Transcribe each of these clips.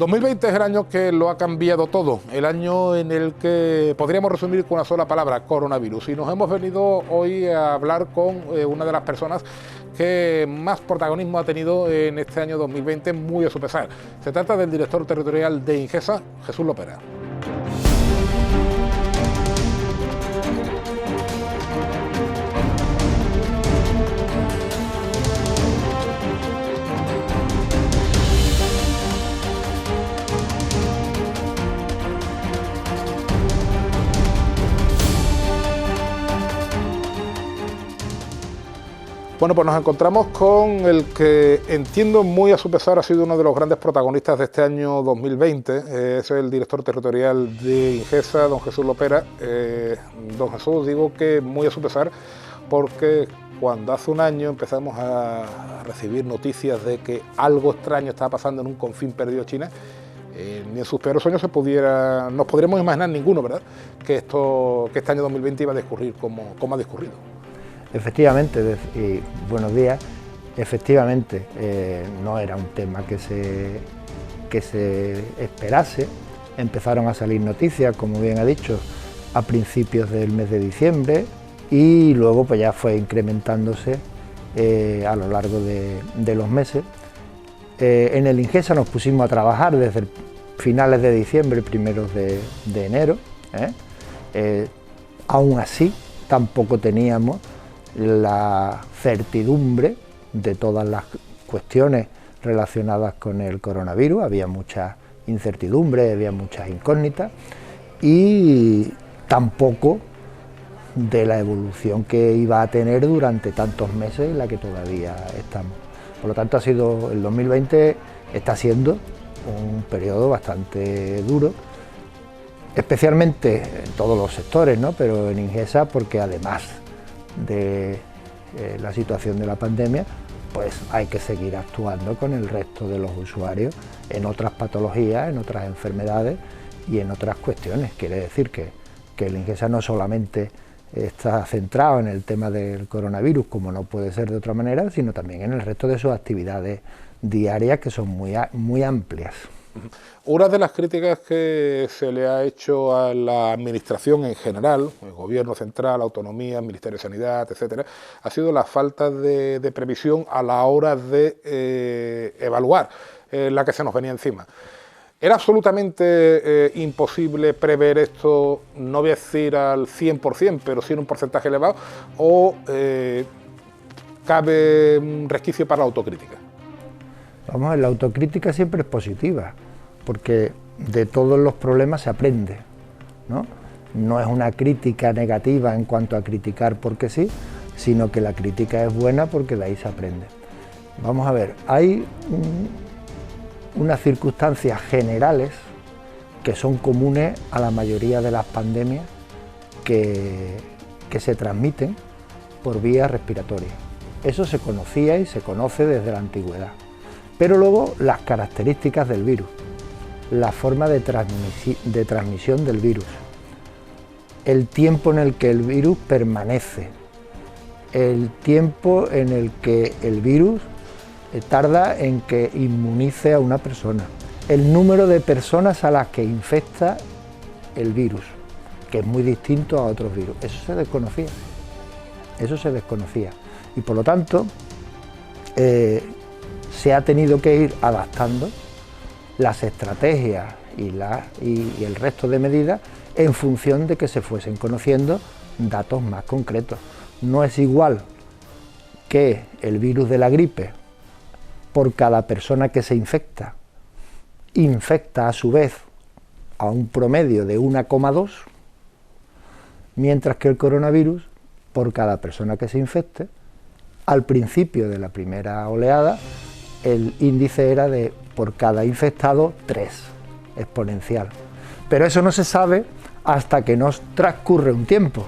2020 es el año que lo ha cambiado todo, el año en el que podríamos resumir con una sola palabra: coronavirus. Y nos hemos venido hoy a hablar con una de las personas que más protagonismo ha tenido en este año 2020, muy a su pesar. Se trata del director territorial de Ingesa, Jesús Lopera. Bueno, pues nos encontramos con el que entiendo muy a su pesar ha sido uno de los grandes protagonistas de este año 2020, es el director territorial de Ingesa, don Jesús Lopera. Don Jesús, digo que muy a su pesar porque cuando hace un año empezamos a recibir noticias de que algo extraño estaba pasando en un confín perdido de China, ni en sus peores sueños nos podríamos imaginar ninguno, ¿verdad?, que este año 2020 iba a discurrir como ha discurrido. Efectivamente, y buenos días. Efectivamente, no era un tema que se esperase. Empezaron a salir noticias, como bien ha dicho, a principios del mes de diciembre, y luego pues ya fue incrementándose a lo largo de los meses. En el Ingesa nos pusimos a trabajar desde finales de diciembre, primeros de enero. Aún así, tampoco teníamos la certidumbre de todas las cuestiones relacionadas con el coronavirus. Había mucha incertidumbre, había muchas incógnitas, y tampoco de la evolución que iba a tener durante tantos meses en la que todavía estamos. Por lo tanto, el 2020 está siendo un periodo bastante duro, especialmente en todos los sectores, ¿no?, pero en Ingesa, porque además de la situación de la pandemia, pues hay que seguir actuando con el resto de los usuarios en otras patologías, en otras enfermedades y en otras cuestiones. Quiere decir que el Ingesa no solamente está centrado en el tema del coronavirus, como no puede ser de otra manera, sino también en el resto de sus actividades diarias, que son muy amplias. Una de las críticas que se le ha hecho a la administración en general, el gobierno central, autonomía, Ministerio de Sanidad, etcétera, ha sido la falta de previsión a la hora de evaluar la que se nos venía encima. ¿Era absolutamente imposible prever esto, no voy a decir al 100%, pero sí en un porcentaje elevado, o cabe un resquicio para la autocrítica? Vamos a ver, la autocrítica siempre es positiva, porque de todos los problemas se aprende, ¿no? No es una crítica negativa en cuanto a criticar porque sí, sino que la crítica es buena porque de ahí se aprende. Vamos a ver, hay unas circunstancias generales que son comunes a la mayoría de las pandemias que se transmiten por vías respiratorias. Eso se conocía y se conoce desde la antigüedad. Pero luego las características del virus, la forma de transmisión del virus, el tiempo en el que el virus permanece, el tiempo en el que el virus tarda en que inmunice a una persona, el número de personas a las que infecta el virus, que es muy distinto a otros virus. Eso se desconocía. Y por lo tanto, se ha tenido que ir adaptando las estrategias y el resto de medidas en función de que se fuesen conociendo datos más concretos. No es igual que el virus de la gripe, por cada persona que se infecta a su vez a un promedio de 1,2, mientras que el coronavirus, por cada persona que se infecte, al principio de la primera oleada, el índice era de por cada infectado 3, exponencial. Pero eso no se sabe hasta que nos transcurre un tiempo.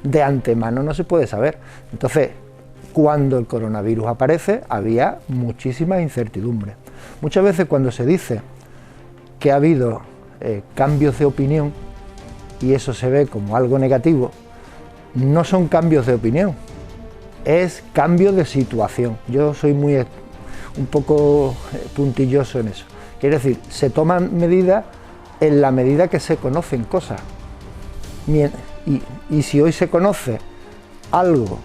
De antemano no se puede saber. Entonces, cuando el coronavirus aparece, había muchísima incertidumbre. Muchas veces cuando se dice que ha habido cambios de opinión, y eso se ve como algo negativo, no son cambios de opinión, es cambio de situación. Yo soy un poco puntilloso en eso. Quiere decir, se toman medidas en la medida que se conocen cosas. Y si hoy se conoce algo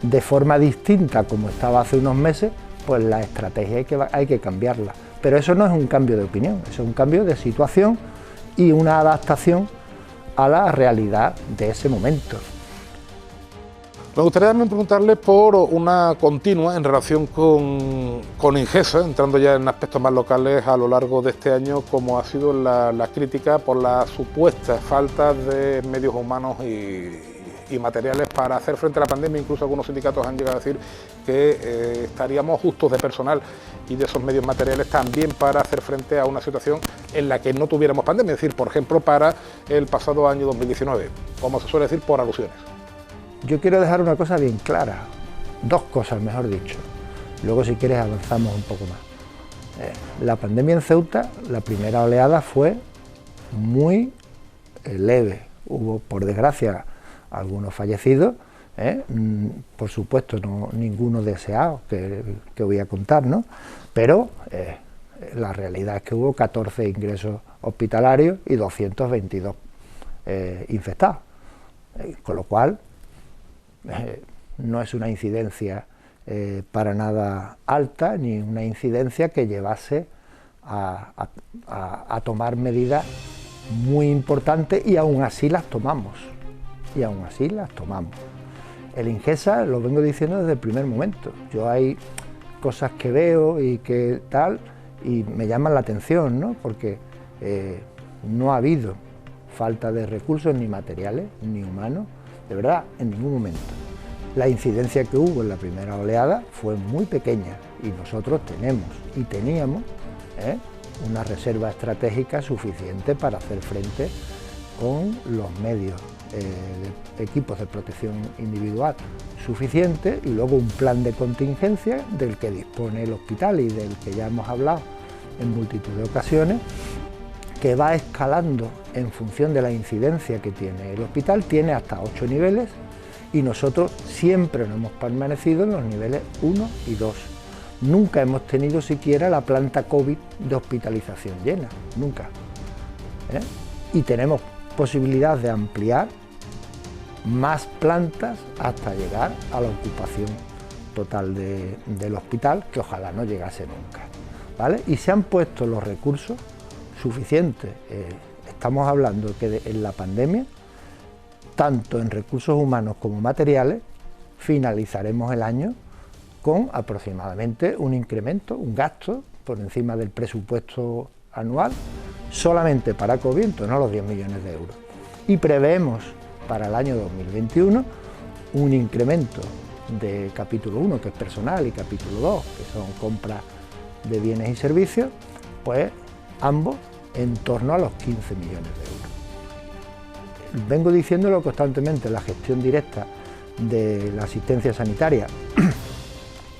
de forma distinta como estaba hace unos meses, pues la estrategia hay que cambiarla. Pero eso no es un cambio de opinión, eso es un cambio de situación y una adaptación a la realidad de ese momento. Me gustaría también preguntarle por una continua en relación con Ingesa, entrando ya en aspectos más locales a lo largo de este año, como ha sido la crítica por la supuesta falta de medios humanos y materiales para hacer frente a la pandemia. Incluso algunos sindicatos han llegado a decir que estaríamos justos de personal y de esos medios materiales también para hacer frente a una situación en la que no tuviéramos pandemia, es decir, por ejemplo, para el pasado año 2019, como se suele decir, por alusiones. Yo quiero dejar una cosa bien clara, dos cosas mejor dicho, luego si quieres avanzamos un poco más. La pandemia en Ceuta, la primera oleada fue muy leve, hubo por desgracia algunos fallecidos, por supuesto no ninguno deseado que voy a contar, ¿no? Pero la realidad es que hubo 14 ingresos hospitalarios y 222 infectados, con lo cual no es una incidencia para nada alta, ni una incidencia que llevase a tomar medidas muy importantes, y aún así las tomamos. El Ingesa lo vengo diciendo desde el primer momento. Yo hay cosas que veo y que tal, y me llaman la atención, ¿no? Porque no ha habido falta de recursos ni materiales ni humanos, de verdad, en ningún momento. La incidencia que hubo en la primera oleada fue muy pequeña y nosotros tenemos y teníamos una reserva estratégica suficiente para hacer frente con los medios de equipos de protección individual suficiente, y luego un plan de contingencia del que dispone el hospital y del que ya hemos hablado en multitud de ocasiones, que va escalando en función de la incidencia que tiene. El hospital tiene hasta 8 niveles y nosotros siempre nos hemos permanecido en los niveles 1 y 2. Nunca hemos tenido siquiera la planta COVID de hospitalización llena, nunca. Y tenemos posibilidad de ampliar más plantas hasta llegar a la ocupación total del hospital, que ojalá no llegase nunca, ¿vale? Y se han puesto los recursos suficientes. Estamos hablando que en la pandemia, tanto en recursos humanos como materiales, finalizaremos el año con aproximadamente un incremento, un gasto por encima del presupuesto anual, solamente para COVID, en torno a los 10 millones de euros. Y preveemos para el año 2021 un incremento de capítulo 1, que es personal, y capítulo 2, que son compras de bienes y servicios, pues ambos en torno a los 15 millones de euros. Vengo diciéndolo constantemente, la gestión directa de la asistencia sanitaria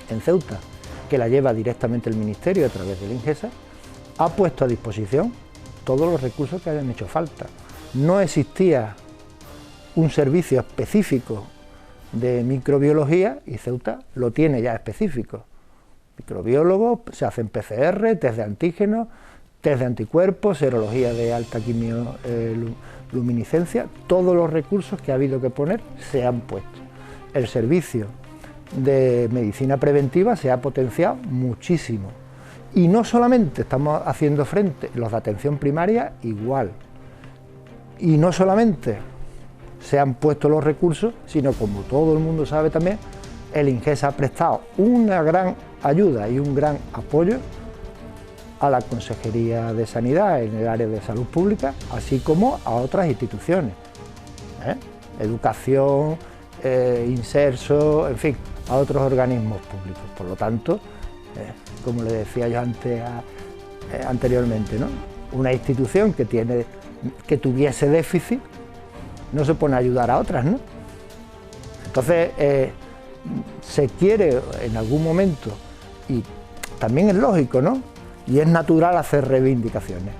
en Ceuta, que la lleva directamente el Ministerio a través del Ingesa, ha puesto a disposición todos los recursos que hayan hecho falta. No existía un servicio específico de microbiología y Ceuta lo tiene ya específico. Microbiólogos, se hacen PCR, test de antígenos, test de anticuerpos, serología de alta quimioluminiscencia, todos los recursos que ha habido que poner se han puesto. El servicio de medicina preventiva se ha potenciado muchísimo. Y no solamente estamos haciendo frente, los de atención primaria igual. Y no solamente se han puesto los recursos, sino, como todo el mundo sabe también, el Ingesa ha prestado una gran ayuda y un gran apoyo a la Consejería de Sanidad en el área de salud pública, así como a otras instituciones, educación, Inserso, en fin, a otros organismos públicos. Por lo tanto, como le decía yo anteriormente, ¿no? Una institución que tuviese déficit no se pone a ayudar a otras, ¿no? Entonces, se quiere en algún momento, y también es lógico, ¿no? Y es natural hacer reivindicaciones,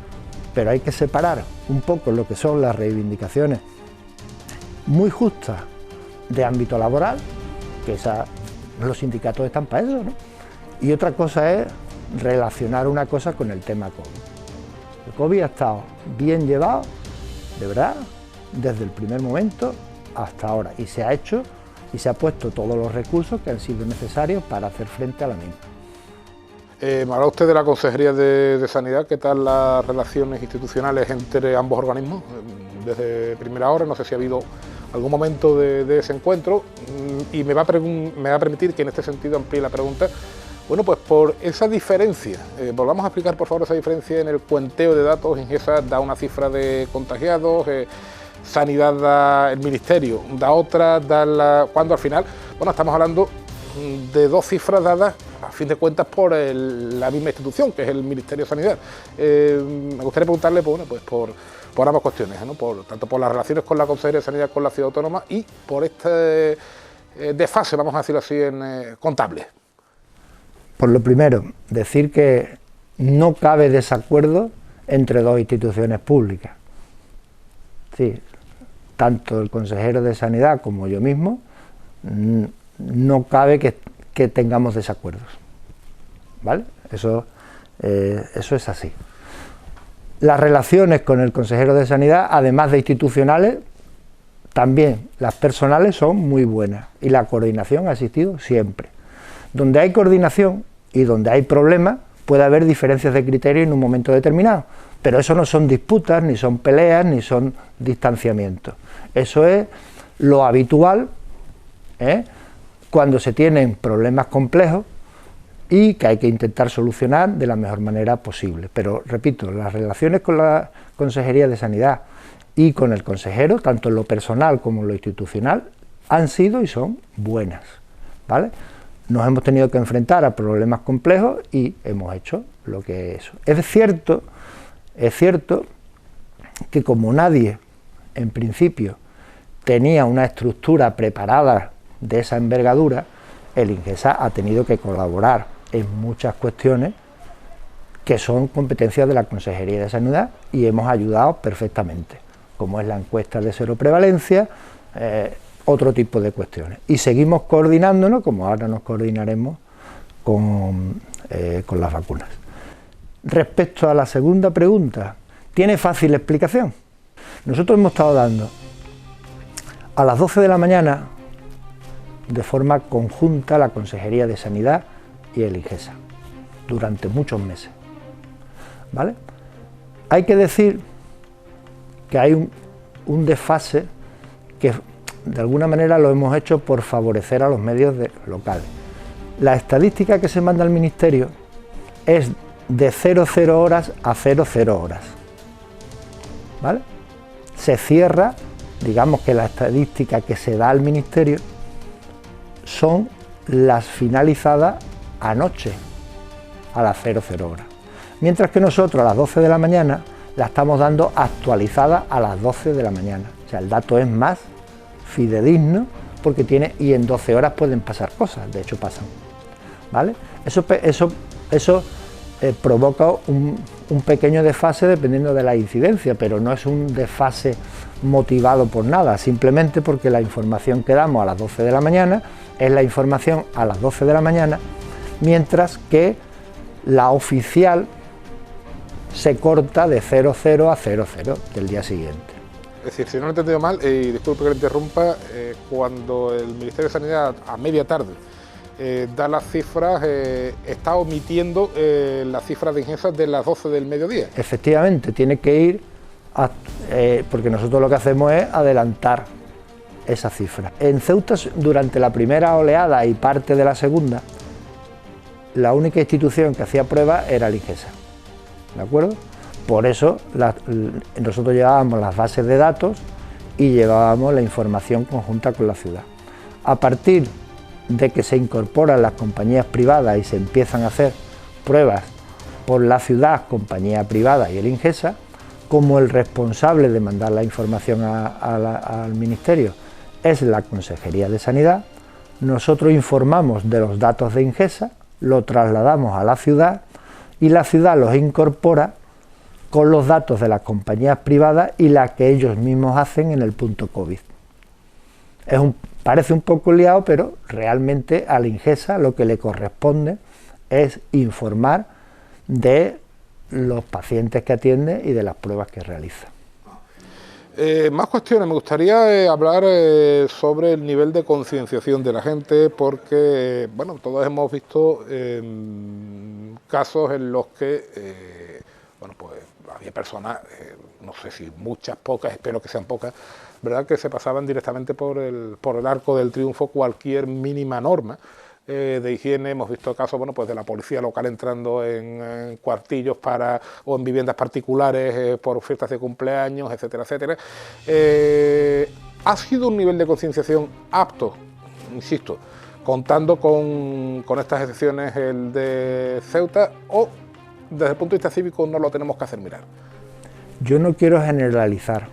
pero hay que separar un poco lo que son las reivindicaciones muy justas de ámbito laboral, que los sindicatos están para eso, ¿no? Y otra cosa es relacionar una cosa con el tema COVID. El COVID ha estado bien llevado, de verdad, desde el primer momento hasta ahora, y se ha hecho y se ha puesto todos los recursos que han sido necesarios para hacer frente a la misma. Me habla usted de la Consejería de Sanidad. ¿Qué tal las relaciones institucionales entre ambos organismos? Desde primera hora, no sé si ha habido algún momento de ese encuentro, y me va a permitir que en este sentido amplíe la pregunta. Bueno, pues por esa diferencia, volvamos a explicar por favor esa diferencia en el cuenteo de datos. INGESA da una cifra de contagiados, Sanidad da, el Ministerio da otra, cuando al final, bueno, estamos hablando de dos cifras dadas a fin de cuentas por la misma institución, que es el Ministerio de Sanidad. Me gustaría preguntarle, bueno, pues por ambas cuestiones, ¿no? Tanto por las relaciones con la Consejería de Sanidad con la Ciudad Autónoma y por este desfase, vamos a decirlo así, en contable. Por lo primero, decir que no cabe desacuerdo entre dos instituciones públicas. Sí, tanto el consejero de Sanidad como yo mismo, no cabe que tengamos desacuerdos, ¿vale? Eso es así. Las relaciones con el consejero de Sanidad, además de institucionales, también las personales son muy buenas, y la coordinación ha existido siempre. Donde hay coordinación y donde hay problemas, puede haber diferencias de criterio en un momento determinado, pero eso no son disputas, ni son peleas, ni son distanciamientos. Eso es lo habitual, cuando se tienen problemas complejos y que hay que intentar solucionar de la mejor manera posible. Pero, repito, las relaciones con la Consejería de Sanidad y con el consejero, tanto en lo personal como en lo institucional, han sido y son buenas, ¿vale? Nos hemos tenido que enfrentar a problemas complejos y hemos hecho lo que es. Es cierto que como nadie, en principio, tenía una estructura preparada de esa envergadura, el INGESA ha tenido que colaborar en muchas cuestiones que son competencias de la Consejería de Sanidad y hemos ayudado perfectamente, como es la encuesta de cero prevalencia, otro tipo de cuestiones. Y seguimos coordinándonos, como ahora nos coordinaremos con las vacunas. Respecto a la segunda pregunta, ¿tiene fácil explicación? Nosotros hemos estado dando a las 12 de la mañana, de forma conjunta, la Consejería de Sanidad y el INGESA, durante muchos meses, ¿vale? Hay que decir que hay un desfase que de alguna manera lo hemos hecho por favorecer a los medios locales. La estadística que se manda al Ministerio es de 00 horas a 00 horas, ¿vale? Se cierra, digamos que la estadística que se da al Ministerio son las finalizadas anoche a las 00 horas, mientras que nosotros a las 12 de la mañana la estamos dando actualizada a las 12 de la mañana. O sea, el dato es más fidedigno porque y en 12 horas pueden pasar cosas, de hecho pasan, ¿vale? Eso provoca un pequeño desfase dependiendo de la incidencia, pero no es un desfase motivado por nada, simplemente porque la información que damos a las 12 de la mañana es la información a las 12 de la mañana, mientras que la oficial se corta de 00 a 00 del día siguiente. Es decir, si no lo he entendido mal, y disculpe que le interrumpa, cuando el Ministerio de Sanidad a media tarde da las cifras, está omitiendo las cifras de INGESA de las 12 del mediodía. Efectivamente, tiene que ir, porque nosotros lo que hacemos es adelantar esas cifras. En Ceuta, durante la primera oleada y parte de la segunda, la única institución que hacía pruebas era el INGESA, ¿de acuerdo? Por eso nosotros llevábamos las bases de datos y llevábamos la información conjunta con la ciudad. A partir de que se incorporan las compañías privadas y se empiezan a hacer pruebas por la ciudad, compañía privada y el INGESA, como el responsable de mandar la información al Ministerio es la Consejería de Sanidad, nosotros informamos de los datos de INGESA, lo trasladamos a la ciudad y la ciudad los incorpora con los datos de las compañías privadas y las que ellos mismos hacen en el punto COVID. Parece un poco liado, pero realmente al INGESA lo que le corresponde es informar de los pacientes que atiende y de las pruebas que realiza. Más cuestiones, me gustaría hablar sobre el nivel de concienciación de la gente, porque bueno, todos hemos visto casos en los que bueno, pues había personas, no sé si muchas, pocas, espero que sean pocas, ¿verdad?, que se pasaban directamente por el arco del triunfo cualquier mínima norma de higiene. Hemos visto casos, bueno, pues de la policía local entrando en cuartillos o en viviendas particulares por fiestas de cumpleaños, etcétera, etcétera. ¿Ha sido un nivel de concienciación apto, insisto, contando con estas excepciones, el de Ceuta, o desde el punto de vista cívico no lo tenemos que hacer mirar? Yo no quiero generalizar.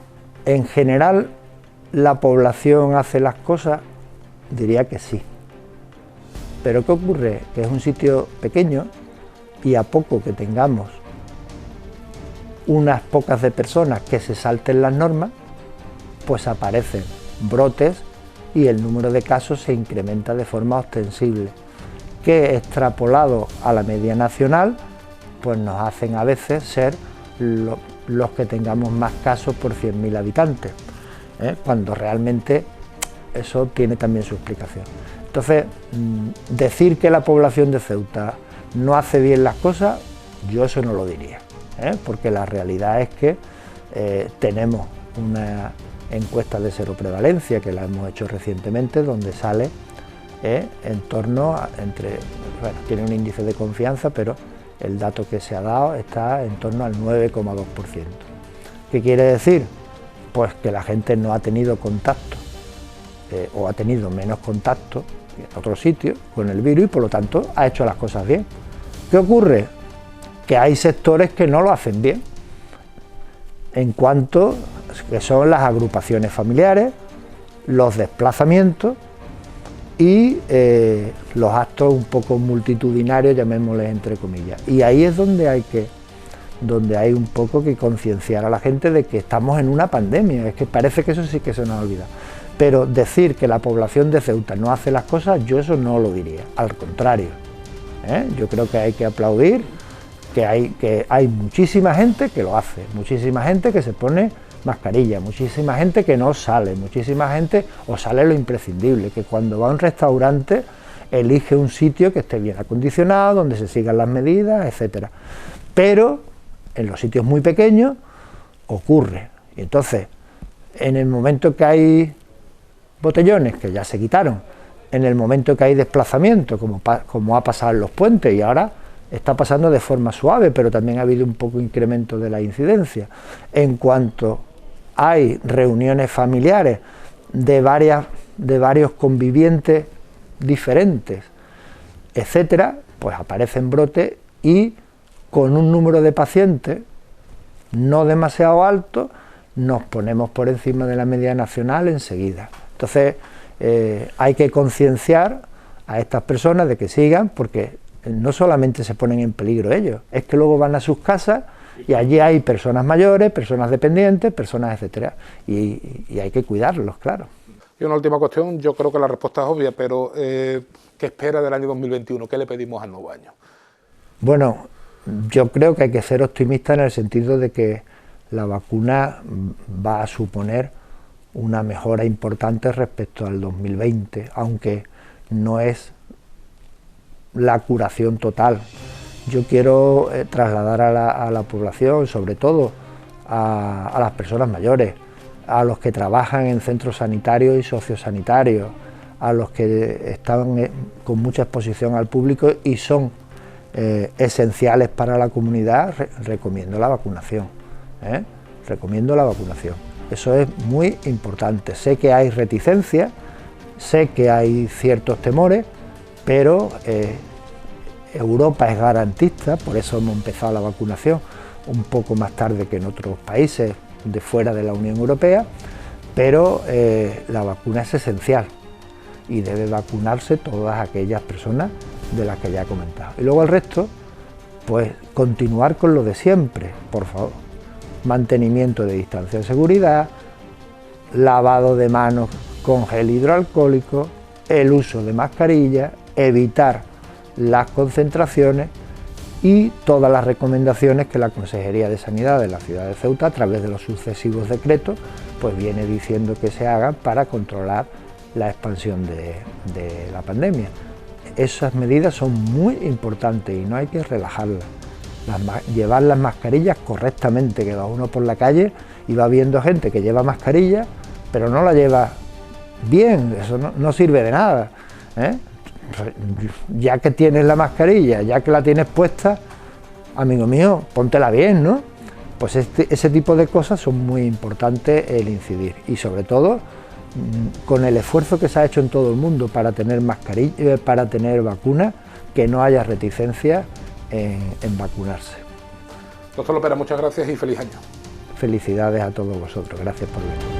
En general, la población hace las cosas, diría que sí. Pero ¿qué ocurre? Que es un sitio pequeño y a poco que tengamos unas pocas de personas que se salten las normas, pues aparecen brotes y el número de casos se incrementa de forma ostensible, que extrapolado a la media nacional, pues nos hacen a veces ser los que tengamos más casos por 100.000 habitantes, cuando realmente eso tiene también su explicación. Entonces, decir que la población de Ceuta no hace bien las cosas, yo eso no lo diría, porque la realidad es que tenemos una encuesta de seroprevalencia que la hemos hecho recientemente, donde sale en torno a bueno, tiene un índice de confianza, pero el dato que se ha dado está en torno al 9,2%. ¿Qué quiere decir? Pues que la gente no ha tenido contacto o ha tenido menos contacto en otro sitio con el virus y por lo tanto ha hecho las cosas bien. ¿Qué ocurre? Que hay sectores que no lo hacen bien, en cuanto que son las agrupaciones familiares, los desplazamientos y los actos un poco multitudinarios, llamémosles entre comillas. Y ahí es donde hay un poco que concienciar a la gente de que estamos en una pandemia. Es que parece que eso sí que se nos olvida. Pero decir que la población de Ceuta no hace las cosas, yo eso no lo diría, al contrario. Yo creo que hay que aplaudir que hay muchísima gente que lo hace, muchísima gente que se pone mascarilla, muchísima gente que no sale, muchísima gente o sale lo imprescindible, que cuando va a un restaurante elige un sitio que esté bien acondicionado, donde se sigan las medidas, etcétera. Pero en los sitios muy pequeños ocurre. Y entonces, en el momento que hay botellones, que ya se quitaron, en el momento que hay desplazamiento, como ha pasado en los puentes, y ahora está pasando de forma suave, pero también ha habido un poco incremento de la incidencia. En cuanto hay reuniones familiares de varios convivientes diferentes, etcétera, pues aparecen brotes y con un número de pacientes no demasiado alto nos ponemos por encima de la media nacional enseguida. Entonces hay que concienciar a estas personas de que sigan, porque no solamente se ponen en peligro ellos, es que luego van a sus casas y allí hay personas mayores, personas dependientes, personas etcétera, y hay que cuidarlos, claro. Y una última cuestión, yo creo que la respuesta es obvia, pero ¿qué espera del año 2021? ¿Qué le pedimos al nuevo año? Bueno, yo creo que hay que ser optimista en el sentido de que la vacuna va a suponer una mejora importante respecto al 2020, aunque no es la curación total. Yo quiero trasladar a la población, sobre todo a las personas mayores, a los que trabajan en centros sanitarios y sociosanitarios, a los que están con mucha exposición al público y son esenciales para la comunidad. Recomiendo la vacunación, recomiendo la vacunación. Eso es muy importante. Sé que hay reticencia, sé que hay ciertos temores, pero Europa es garantista, por eso hemos empezado la vacunación un poco más tarde que en otros países de fuera de la Unión Europea, pero la vacuna es esencial y debe vacunarse todas aquellas personas de las que ya he comentado. Y luego el resto, pues continuar con lo de siempre, por favor. Mantenimiento de distancia de seguridad, lavado de manos con gel hidroalcohólico, el uso de mascarilla, evitar las concentraciones y todas las recomendaciones que la Consejería de Sanidad de la ciudad de Ceuta, a través de los sucesivos decretos, pues viene diciendo que se hagan para controlar la expansión de la pandemia. Esas medidas son muy importantes y no hay que relajarlas. Llevar las mascarillas correctamente, que va uno por la calle y va viendo gente que lleva mascarilla, pero no la lleva bien, eso no sirve de nada, ¿eh? Ya que tienes la mascarilla, ya que la tienes puesta, amigo mío, póntela bien, ¿no? Pues ese tipo de cosas son muy importantes el incidir, y sobre todo con el esfuerzo que se ha hecho en todo el mundo para tener mascarilla, para tener vacunas, que no haya reticencia en vacunarse. Doctor Lopera, muchas gracias y feliz año. Felicidades a todos vosotros, gracias por venir.